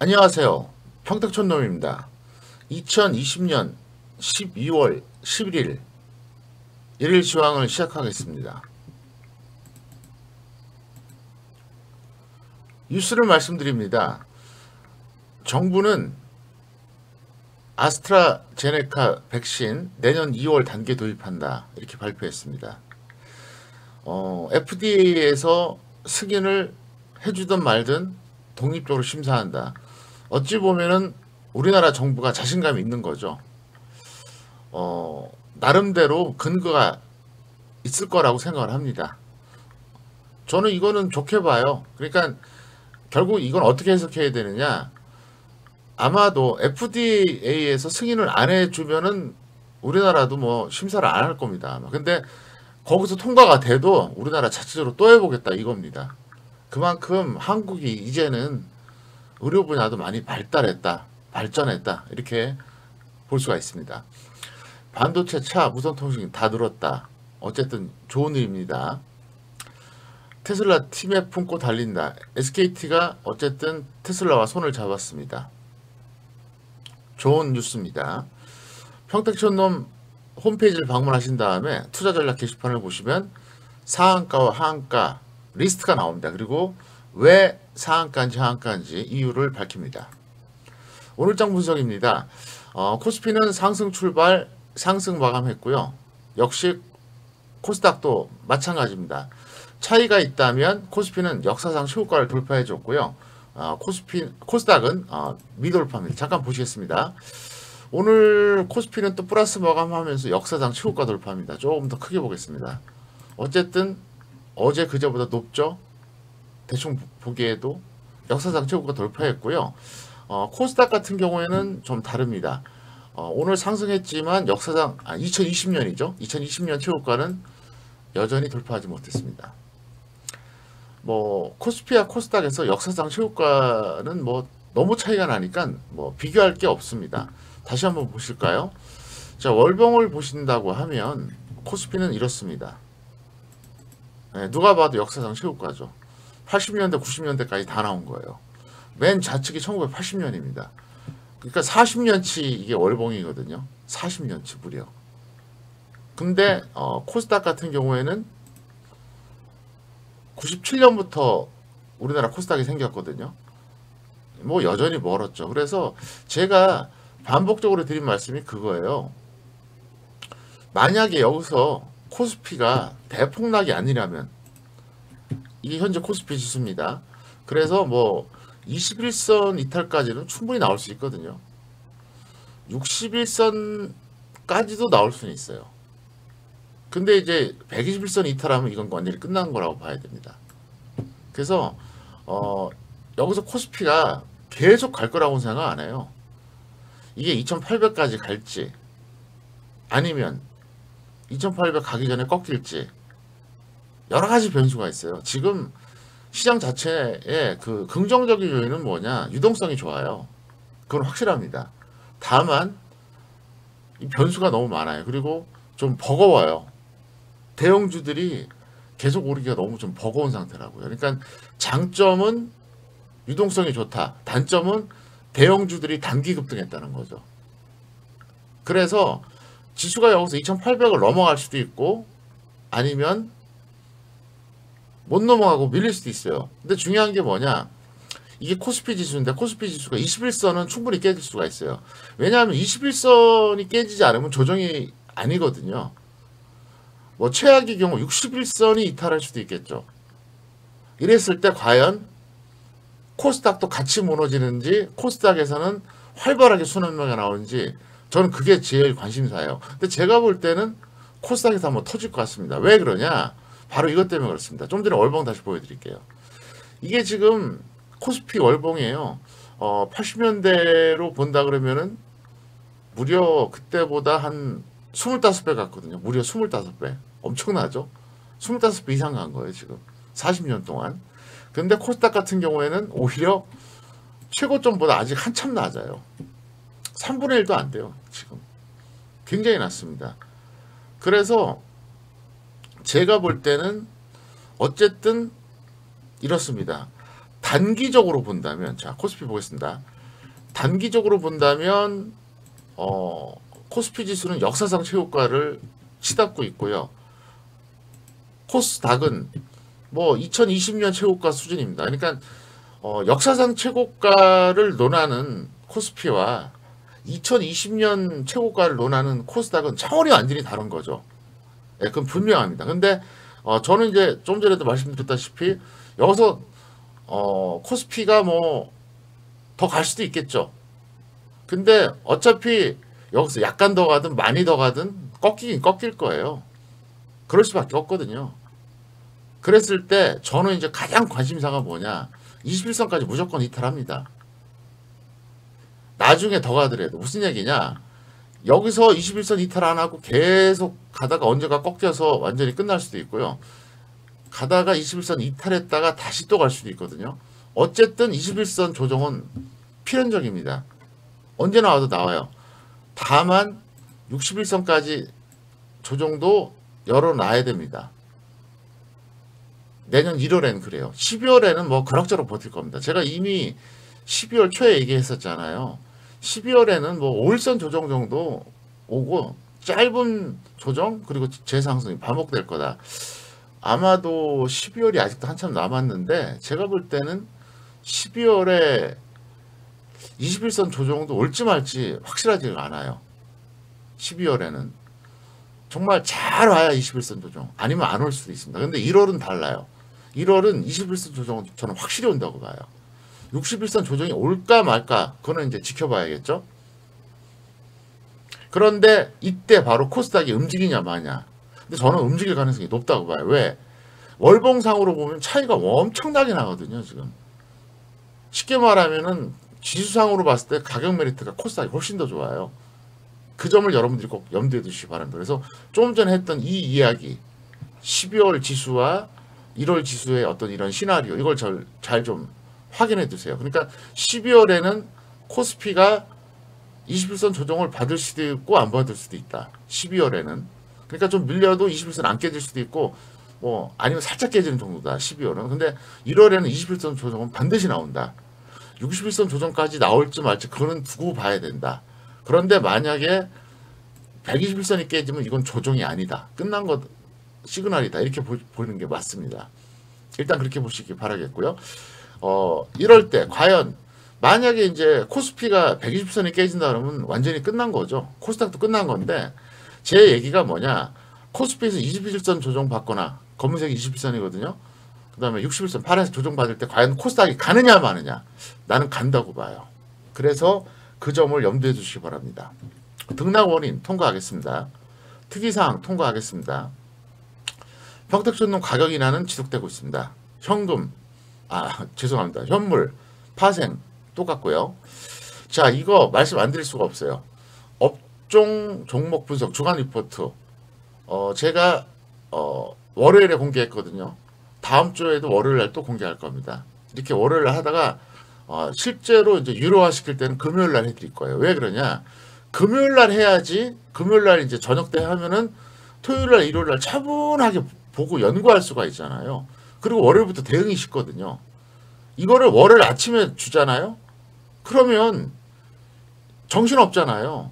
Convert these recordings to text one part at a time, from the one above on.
안녕하세요. 평택촌놈입니다. 2020년 12월 11일 일일 시황을 시작하겠습니다. 뉴스를 말씀드립니다. 정부는 아스트라제네카 백신 내년 2월 단계 도입한다 이렇게 발표했습니다. FDA에서 승인을 해주든 말든 독립적으로 심사한다. 어찌 보면은 우리나라 정부가 자신감이 있는 거죠. 나름대로 근거가 있을 거라고 생각을 합니다. 저는 이거는 좋게 봐요. 그러니까 결국 이건 어떻게 해석해야 되느냐. 아마도 FDA에서 승인을 안 해주면은 우리나라도 뭐 심사를 안 할 겁니다. 근데 거기서 통과가 돼도 우리나라 자체적으로 또 해보겠다 이겁니다. 그만큼 한국이 이제는 의료 분야도 많이 발전했다 이렇게 볼 수가 있습니다. 반도체, 차, 무선통신 다 늘었다. 어쨌든 좋은 일입니다. 테슬라 팀에 품고 달린다. SKT가 어쨌든 테슬라와 손을 잡았습니다. 좋은 뉴스입니다. 평택촌놈 홈페이지를 방문하신 다음에 투자 전략 게시판을 보시면 상한가와 하한가 리스트가 나옵니다. 그리고 왜 상한가인지 하한가인지 이유를 밝힙니다. 오늘장 분석입니다. 코스피는 상승 출발, 상승 마감했고요. 역시 코스닥도 마찬가지입니다. 차이가 있다면 코스피는 역사상 최고가를 돌파해줬고요. 코스닥은 미돌파입니다. 잠깐 보시겠습니다. 오늘 코스피는 또 플러스 마감하면서 역사상 최고가 돌파입니다. 조금 더 크게 보겠습니다. 어쨌든 어제 그제보다 높죠. 대충 보기에도 역사상 최고가 돌파했고요. 코스닥 같은 경우에는 좀 다릅니다. 오늘 상승했지만 역사상 2020년이죠. 2020년 최고가는 여전히 돌파하지 못했습니다. 뭐 코스피와 코스닥에서 역사상 최고가는 뭐 너무 차이가 나니까 뭐 비교할 게 없습니다. 다시 한번 보실까요? 자, 월봉을 보신다고 하면 코스피는 이렇습니다. 네, 누가 봐도 역사상 최고가죠. 80년대, 90년대까지 다 나온 거예요. 맨 좌측이 1980년입니다. 그러니까 40년치 이게 월봉이거든요. 40년치 무려. 근데 코스닥 같은 경우에는 97년부터 우리나라 코스닥이 생겼거든요. 뭐 여전히 멀었죠. 그래서 제가 반복적으로 드린 말씀이 그거예요. 만약에 여기서 코스피가 대폭락이 아니라면 이게 현재 코스피 지수입니다. 그래서 뭐 21선 이탈까지는 충분히 나올 수 있거든요. 61선까지도 나올 수는 있어요. 근데 이제 121선 이탈하면 이건 완전히 끝난 거라고 봐야 됩니다. 그래서 여기서 코스피가 계속 갈 거라고는 생각 안 해요. 이게 2800까지 갈지 아니면 2800 가기 전에 꺾일지 여러 가지 변수가 있어요. 지금 시장 자체의 그 긍정적인 요인은 뭐냐? 유동성이 좋아요. 그건 확실합니다. 다만 이 변수가 너무 많아요. 그리고 좀 버거워요. 대형주들이 계속 오르기가 너무 좀 버거운 상태라고요. 그러니까 장점은 유동성이 좋다. 단점은 대형주들이 단기 급등했다는 거죠. 그래서 지수가 여기서 2800을 넘어갈 수도 있고 아니면 못 넘어가고 밀릴 수도 있어요. 근데 중요한 게 뭐냐? 이게 코스피 지수인데 코스피 지수가 21선은 충분히 깨질 수가 있어요. 왜냐하면 21선이 깨지지 않으면 조정이 아니거든요. 뭐 최악의 경우 61선이 이탈할 수도 있겠죠. 이랬을 때 과연 코스닥도 같이 무너지는지 코스닥에서는 활발하게 순환매가 나오는지 저는 그게 제일 관심사예요. 근데 제가 볼 때는 코스닥에서 한번 터질 것 같습니다. 왜 그러냐? 바로 이것 때문에 그렇습니다. 좀 전에 월봉 다시 보여드릴게요. 이게 지금 코스피 월봉이에요. 80년대로 본다 그러면은 무려 그때보다 한 25배 같거든요. 무려 25배. 엄청나죠? 25배 이상 간 거예요, 지금. 40년 동안. 근데 코스닥 같은 경우에는 오히려 최고점보다 아직 한참 낮아요. 3분의 1도 안 돼요, 지금. 굉장히 낮습니다. 그래서 제가 볼 때는 어쨌든 이렇습니다. 단기적으로 본다면 자 코스피 보겠습니다. 단기적으로 본다면 코스피 지수는 역사상 최고가를 치닫고 있고요. 코스닥은 뭐 2020년 최고가 수준입니다. 그러니까 역사상 최고가를 논하는 코스피와 2020년 최고가를 논하는 코스닥은 차원이 완전히 다른 거죠. 예, 그건 분명합니다. 근데 저는 이제 좀 전에도 말씀드렸다시피 여기서 코스피가 뭐 더 갈 수도 있겠죠. 근데 어차피 여기서 약간 더 가든 많이 더 가든 꺾이긴 꺾일 거예요. 그럴 수밖에 없거든요. 그랬을 때 저는 이제 가장 관심사가 뭐냐, 21선까지 무조건 이탈합니다. 나중에 더 가더라도. 무슨 얘기냐, 여기서 21선 이탈 안 하고 계속 가다가 언제가 꺾여서 완전히 끝날 수도 있고요. 가다가 21선 이탈했다가 다시 또 갈 수도 있거든요. 어쨌든 21선 조정은 필연적입니다. 언제 나와도 나와요. 다만 61선까지 조정도 열어놔야 됩니다. 내년 1월에는 그래요. 12월에는 뭐 그럭저럭 버틸 겁니다. 제가 이미 12월 초에 얘기했었잖아요. 12월에는 뭐 5일선 조정 정도 오고 짧은 조정 그리고 재상승이 반복될 거다. 아마도 12월이 아직도 한참 남았는데 제가 볼 때는 12월에 21선 조정도 올지 말지 확실하지가 않아요. 12월에는 정말 잘 와야 21선 조정, 아니면 안 올 수도 있습니다. 근데 1월은 달라요. 1월은 21선 조정은 저는 확실히 온다고 봐요. 61선 조정이 올까 말까 그거는 이제 지켜봐야겠죠. 그런데 이때 바로 코스닥이 움직이냐 마냐. 근데 저는 움직일 가능성이 높다고 봐요. 왜? 월봉상으로 보면 차이가 엄청나게 나거든요. 지금 쉽게 말하면은 지수상으로 봤을 때 가격 메리트가 코스닥이 훨씬 더 좋아요. 그 점을 여러분들이 꼭 염두에 두시기 바랍니다. 그래서 조금 전에 했던 이 이야기, 12월 지수와 1월 지수의 어떤 이런 시나리오, 이걸 잘 좀 확인해 두세요. 그러니까 12월에는 코스피가 21선 조정을 받을 수도 있고 안 받을 수도 있다. 12월에는. 그러니까 좀 밀려도 21선 안 깨질 수도 있고 뭐 아니면 살짝 깨지는 정도다. 12월은. 근데 1월에는 21선 조정은 반드시 나온다. 61선 조정까지 나올지 말지 그거는 두고 봐야 된다. 그런데 만약에 121선이 깨지면 이건 조정이 아니다. 끝난 것 시그널이다. 이렇게 보는 게 맞습니다. 일단 그렇게 보시기 바라겠고요. 이럴 때 과연 만약에 이제 코스피가 120선이 깨진다 그러면 완전히 끝난 거죠. 코스닥도 끝난 건데 제 얘기가 뭐냐, 코스피에서 21선 조정 받거나 검은색이 21선이거든요. 그 다음에 61선 파란색 조정 받을 때 과연 코스닥이 가느냐 마느냐, 나는 간다고 봐요. 그래서 그 점을 염두에 두시기 바랍니다. 등락 원인 통과하겠습니다. 특이사항 통과하겠습니다. 평택촌농 가격 인하는 지속되고 있습니다. 현금, 죄송합니다. 현물, 파생 똑같고요. 자, 이거 말씀 안 드릴 수가 없어요. 업종 종목 분석 주간 리포트. 제가 월요일에 공개했거든요. 다음 주에도 월요일 날 또 공개할 겁니다. 이렇게 월요일 날 하다가 실제로 이제 유료화 시킬 때는 금요일 날 해드릴 거예요. 왜 그러냐? 금요일 날 해야지. 금요일 날 이제 저녁 때 하면은 토요일 날, 일요일 날 차분하게 보고 연구할 수가 있잖아요. 그리고 월요일부터 대응이 쉽거든요. 이거를 월요일 아침에 주잖아요. 그러면 정신 없잖아요.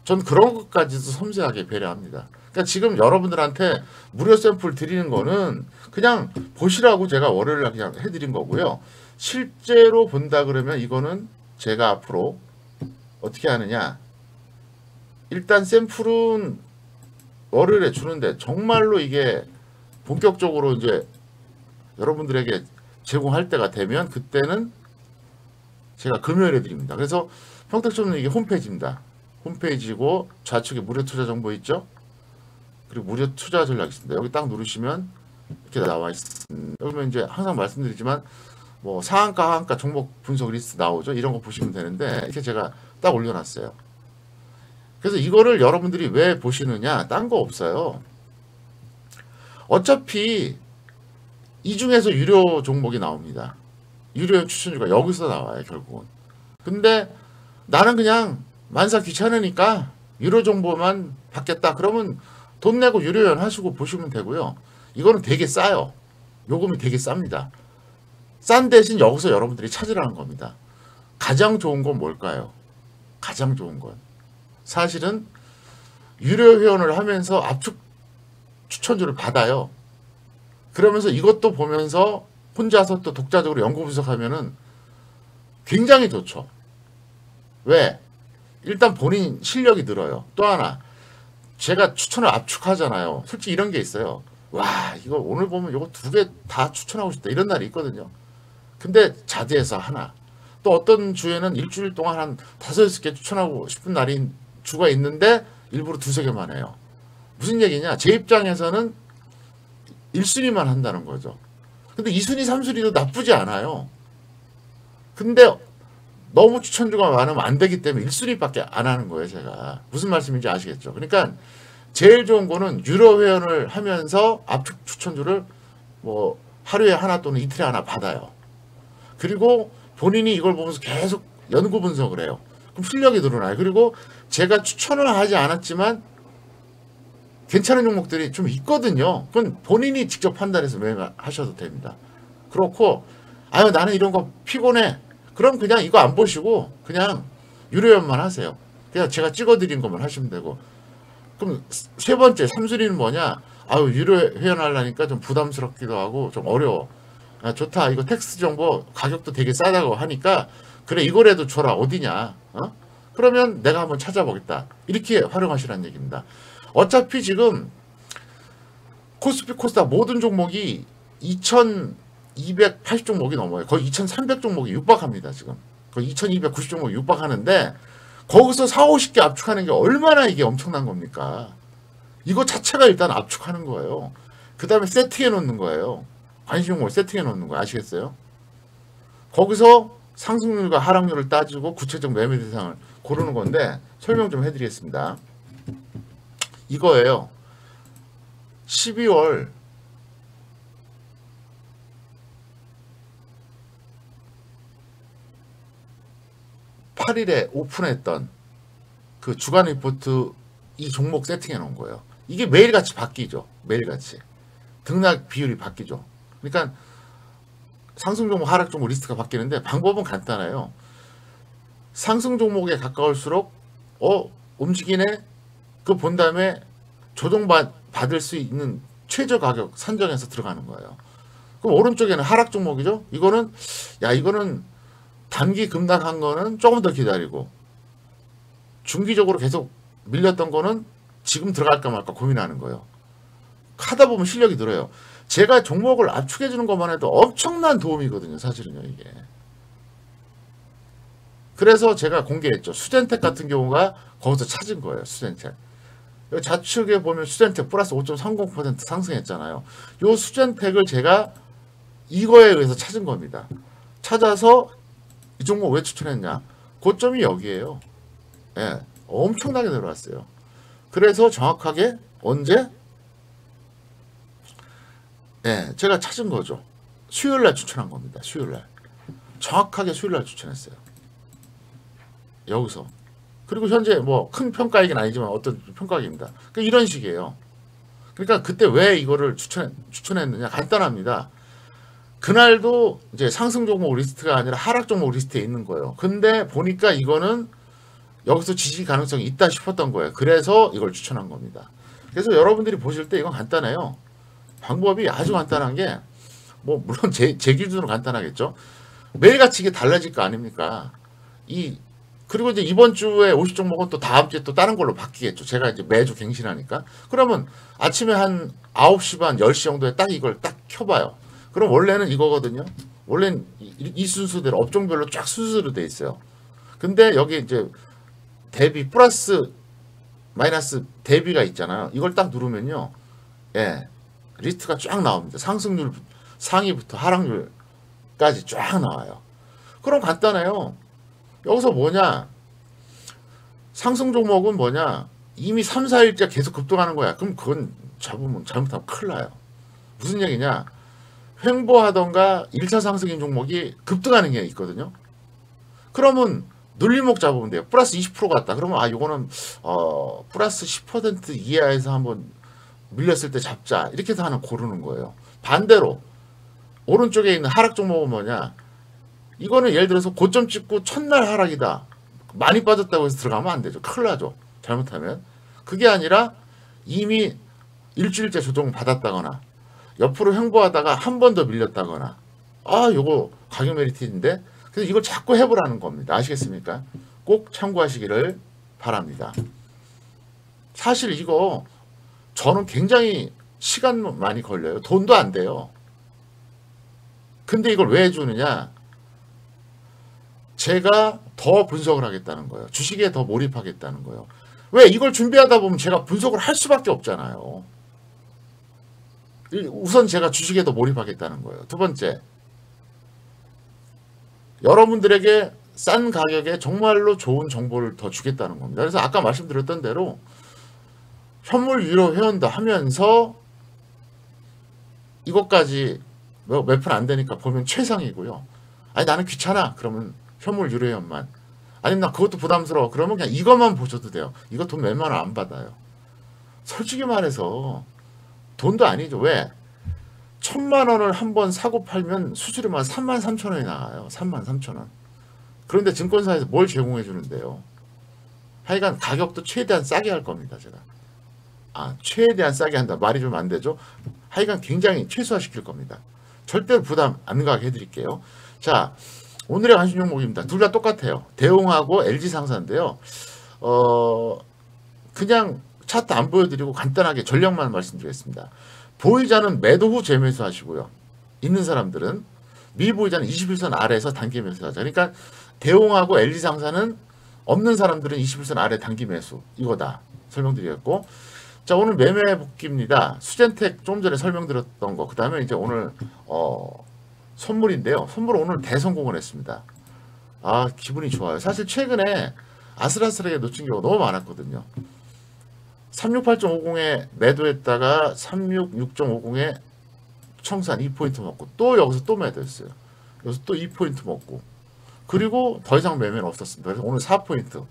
전 그런 것까지도 섬세하게 배려합니다. 그러니까 지금 여러분들한테 무료 샘플 드리는 거는 그냥 보시라고 제가 월요일 날 그냥 해드린 거고요. 실제로 본다 그러면 이거는 제가 앞으로 어떻게 하느냐, 일단 샘플은 월요일에 주는데 정말로 이게 본격적으로 이제 여러분들에게 제공할 때가 되면 그때는 제가 금요일에 드립니다. 그래서 평택촌은 이게 홈페이지입니다. 홈페이지고 좌측에 무료 투자 정보 있죠? 그리고 무료 투자 전략이 있습니다. 여기 딱 누르시면 이렇게 나와 있습니다. 그러면 이제 항상 말씀드리지만 뭐 상한가, 하한가 종목 분석 리스트 나오죠? 이런 거 보시면 되는데 이렇게 제가 딱 올려놨어요. 그래서 이거를 여러분들이 왜 보시느냐? 딴 거 없어요. 어차피 이 중에서 유료 종목이 나옵니다. 유료 추천주가 여기서 나와요, 결국은. 근데 나는 그냥 만사 귀찮으니까 유료 정보만 받겠다. 그러면 돈 내고 유료연 하시고 보시면 되고요. 이거는 되게 싸요. 요금이 되게 쌉니다. 싼 대신 여기서 여러분들이 찾으라는 겁니다. 가장 좋은 건 뭘까요? 가장 좋은 건 사실은 유료 회원을 하면서 압축 추천주를 받아요. 그러면서 이것도 보면서 혼자서 또 독자적으로 연구 분석하면은 굉장히 좋죠. 왜? 일단 본인 실력이 늘어요. 또 하나, 제가 추천을 압축하잖아요. 솔직히 이런 게 있어요. 와, 이거 오늘 보면 이거 2개 다 추천하고 싶다. 이런 날이 있거든요. 근데 자제해서 하나. 또 어떤 주에는 일주일 동안 한 5, 6개 추천하고 싶은 주가 있는데 일부러 2, 3개만 해요. 무슨 얘기냐? 제 입장에서는 1순위만 한다는 거죠. 근데 2순위, 3순위도 나쁘지 않아요. 근데 너무 추천주가 많으면 안 되기 때문에 1순위밖에 안 하는 거예요, 제가. 무슨 말씀인지 아시겠죠? 그러니까 제일 좋은 거는 유료 회원을 하면서 압축 추천주를 뭐 하루에 하나 또는 이틀에 하나 받아요. 그리고 본인이 이걸 보면서 계속 연구 분석을 해요. 그럼 실력이 늘어나요. 그리고 제가 추천을 하지 않았지만 괜찮은 종목들이 좀 있거든요. 그건 본인이 직접 판단해서 매매하셔도 됩니다. 그렇고 아유 나는 이런 거 피곤해. 그럼 그냥 이거 안 보시고 그냥 유료연만 하세요. 그냥 제가 찍어드린 것만 하시면 되고. 그럼 세 번째 3순위는 뭐냐? 아유 유료 회원하려니까 좀 부담스럽기도 하고 좀 어려워. 아, 좋다. 이거 텍스트 정보 가격도 되게 싸다고 하니까 그래 이거라도 줘라. 어디냐? 어? 그러면 내가 한번 찾아보겠다. 이렇게 활용하시라는 얘기입니다. 어차피 지금 코스피 코스닥 모든 종목이 2280 종목이 넘어요. 거의 2300 종목이 육박합니다. 지금 거의 2290 종목이 육박하는데 거기서 4, 50개 압축하는 게 얼마나 이게 엄청난 겁니까? 이거 자체가 일단 압축하는 거예요. 그 다음에 세팅해 놓는 거예요. 관심 종목을 세팅해 놓는 거예요. 아시겠어요? 거기서 상승률과 하락률을 따지고 구체적 매매 대상을 고르는 건데 설명 좀 해드리겠습니다. 이거예요. 12월 8일에 오픈했던 그 주간 리포트 이 종목 세팅해 놓은 거예요. 이게 매일같이 바뀌죠. 매일같이. 등락 비율이 바뀌죠. 그러니까 상승 종목, 하락 종목 리스트가 바뀌는데 방법은 간단해요. 상승 종목에 가까울수록 움직이네? 그거 본 다음에 조정받을 수 있는 최저 가격 산정해서 들어가는 거예요. 그럼 오른쪽에는 하락 종목이죠. 이거는 단기 급락한 거는 조금 더 기다리고 중기적으로 계속 밀렸던 거는 지금 들어갈까 말까 고민하는 거예요. 하다 보면 실력이 늘어요. 제가 종목을 압축해 주는 것만 해도 엄청난 도움이거든요. 사실은요 이게. 그래서 제가 공개했죠. 수젠텍 같은 경우가 거기서 찾은 거예요. 수젠텍. 좌측에 보면 수젠텍 플러스 5.30% 상승했잖아요. 요 수젠텍을 제가 이거에 의해서 찾은 겁니다. 찾아서 이 종목 왜 추천했냐? 고점이 여기에요. 예, 엄청나게 내려왔어요. 그래서 정확하게 언제? 예, 제가 찾은 거죠. 수요일날 추천한 겁니다. 수요일날. 정확하게 수요일날 추천했어요. 여기서. 그리고 현재 뭐 큰 평가이긴 아니지만 어떤 평가입니다. 그러니까 이런 식이에요. 그러니까 그때 왜 이거를 추천했느냐? 간단합니다. 그날도 이제 상승 종목 리스트가 아니라 하락 종목 리스트에 있는 거예요. 근데 보니까 이거는 여기서 지지 가능성이 있다 싶었던 거예요. 그래서 이걸 추천한 겁니다. 그래서 여러분들이 보실 때 이건 간단해요. 방법이 아주 간단한 게 뭐 물론 제 기준으로 간단하겠죠. 매일같이 이게 달라질 거 아닙니까? 그리고 이제 이번 주에 50종목은 또 다음 주에 또 다른 걸로 바뀌겠죠. 제가 이제 매주 갱신하니까. 그러면 아침에 한 9시 반, 10시 정도에 딱 이걸 딱 켜봐요. 그럼 원래는 이거거든요. 원래는 이 순서대로 업종별로 쫙 순서로 돼 있어요. 근데 여기 이제 대비 플러스 마이너스 대비가 있잖아요. 이걸 딱 누르면요. 예. 리스트가 쫙 나옵니다. 상승률 상위부터 하락률까지 쫙 나와요. 그럼 간단해요. 여기서 뭐냐? 상승 종목은 뭐냐? 이미 3, 4일째 계속 급등하는 거야. 그럼 그건 잘못하면 큰일 나요. 무슨 얘기냐? 횡보하던가 1차 상승인 종목이 급등하는 게 있거든요. 그러면 눌림목 잡으면 돼요. 플러스 20% 갔다. 그러면 요거는 플러스 10% 이하에서 한번 밀렸을 때 잡자. 이렇게 해서 하나 고르는 거예요. 반대로 오른쪽에 있는 하락 종목은 뭐냐? 이거는 예를 들어서 고점 찍고 첫날 하락이다. 많이 빠졌다고 해서 들어가면 안 되죠. 큰일 나죠. 잘못하면. 그게 아니라 이미 일주일째 조정 받았다거나 옆으로 횡보하다가 한 번 더 밀렸다거나 요거 가격 메리트인데 그래서 이걸 자꾸 해보라는 겁니다. 아시겠습니까? 꼭 참고하시기를 바랍니다. 사실 이거 저는 굉장히 시간 많이 걸려요. 돈도 안 돼요. 근데 이걸 왜 해주느냐? 제가 더 분석을 하겠다는 거예요. 주식에 더 몰입하겠다는 거예요. 왜? 이걸 준비하다 보면 제가 분석을 할 수밖에 없잖아요. 우선 제가 주식에 더 몰입하겠다는 거예요. 두 번째, 여러분들에게 싼 가격에 정말로 좋은 정보를 더 주겠다는 겁니다. 그래서 아까 말씀드렸던 대로 현물 유료 회원도 하면서 이것까지 몇 푼 안 되니까 보면 최상이고요. 아니 나는 귀찮아. 그러면 현물 유료 회원만. 아니면 나 그것도 부담스러워. 그러면 그냥 이것만 보셔도 돼요. 이거 돈 몇만 원 안 받아요. 솔직히 말해서 돈도 아니죠. 왜? 1,000만 원을 한번 사고 팔면 수수료만 33,000원이 나와요. 33,000원. 그런데 증권사에서 뭘 제공해 주는데요? 하여간 가격도 최대한 싸게 할 겁니다. 제가. 최대한 싸게 한다. 말이 좀 안 되죠? 하여간 굉장히 최소화시킬 겁니다. 절대로 부담 안 가게 해드릴게요. 자, 오늘의 관심 종목입니다. 둘 다 똑같아요. 대웅하고 LG상사인데요. 그냥 차트 안 보여드리고 간단하게 전략만 말씀드리겠습니다. 보이자는 매도 후 재매수 하시고요. 있는 사람들은 미보이자는 21선 아래에서 단기 매수하자. 그러니까 대웅하고 LG상사는 없는 사람들은 21선 아래 단기 매수. 이거다. 설명드리겠고. 자, 오늘 매매 복귀입니다. 수젠텍 좀 전에 설명드렸던 거. 그 다음에 이제 오늘 선물인데요. 선물 오늘 대성공을 했습니다. 기분이 좋아요. 사실 최근에 아슬아슬하게 놓친 경우가 너무 많았거든요. 368.50에 매도했다가 366.50에 청산 2포인트 먹고 또 여기서 또 매도했어요. 여기서 또 2포인트 먹고 그리고 더 이상 매매는 없었습니다. 그래서 오늘 4포인트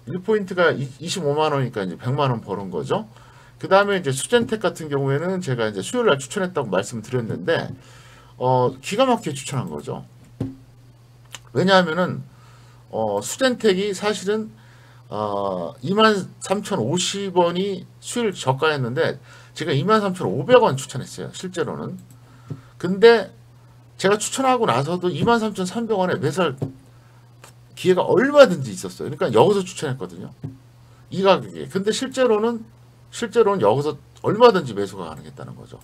1포인트가 25만원이니까 이제 100만원 버는 거죠. 그 다음에 이제 수젠텍 같은 경우에는 제가 이제 수요일날 추천했다고 말씀드렸는데 기가 막히게 추천한 거죠. 왜냐하면은 수젠텍이 사실은 23,050원이 수요일 저가였는데 제가 23,500원 추천했어요. 실제로는. 근데 제가 추천하고 나서도 23,300원에 매수할 기회가 얼마든지 있었어요. 그러니까 여기서 추천했거든요. 이 가격에. 근데 실제로는 여기서 얼마든지 매수가 가능했다는 거죠.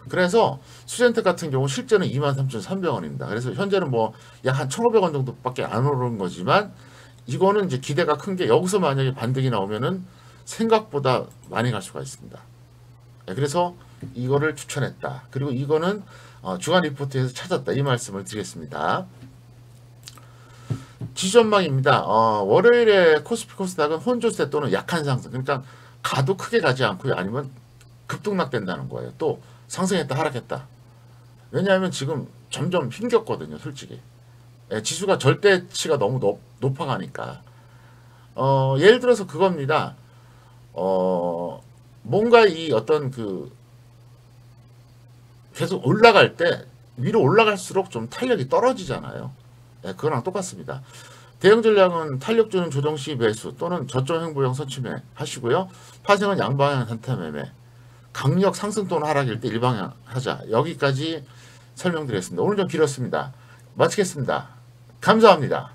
그래서 수젠텍 같은 경우 실제는 23,300원입니다. 그래서 현재는 뭐 약 한 1,500원 정도밖에 안 오른 거지만 이거는 이제 기대가 큰 게 여기서 만약에 반등이 나오면은 생각보다 많이 갈 수가 있습니다. 그래서 이거를 추천했다. 그리고 이거는 주간 리포트에서 찾았다. 이 말씀을 드리겠습니다. 지전망입니다. 월요일에 코스피 코스닥은 혼조세 또는 약한 상승. 그러니까 가도 크게 가지 않고요. 아니면 급등락된다는 거예요. 또 상승했다 하락했다. 왜냐하면 지금 점점 힘겼거든요. 솔직히. 지수가 절대치가 너무 높아가니까. 예를 들어서 그겁니다. 뭔가 이 어떤 계속 올라갈 때 위로 올라갈수록 좀 탄력이 떨어지잖아요. 그거랑 똑같습니다. 대형 전략은 탄력 주는 조정 시 매수 또는 저점 횡보형 선취매 하시고요. 파생은 양방향 단타 매매. 강력 상승 또는 하락일 때 일방향 하자. 여기까지 설명드렸습니다. 오늘 좀 길었습니다. 마치겠습니다. 감사합니다.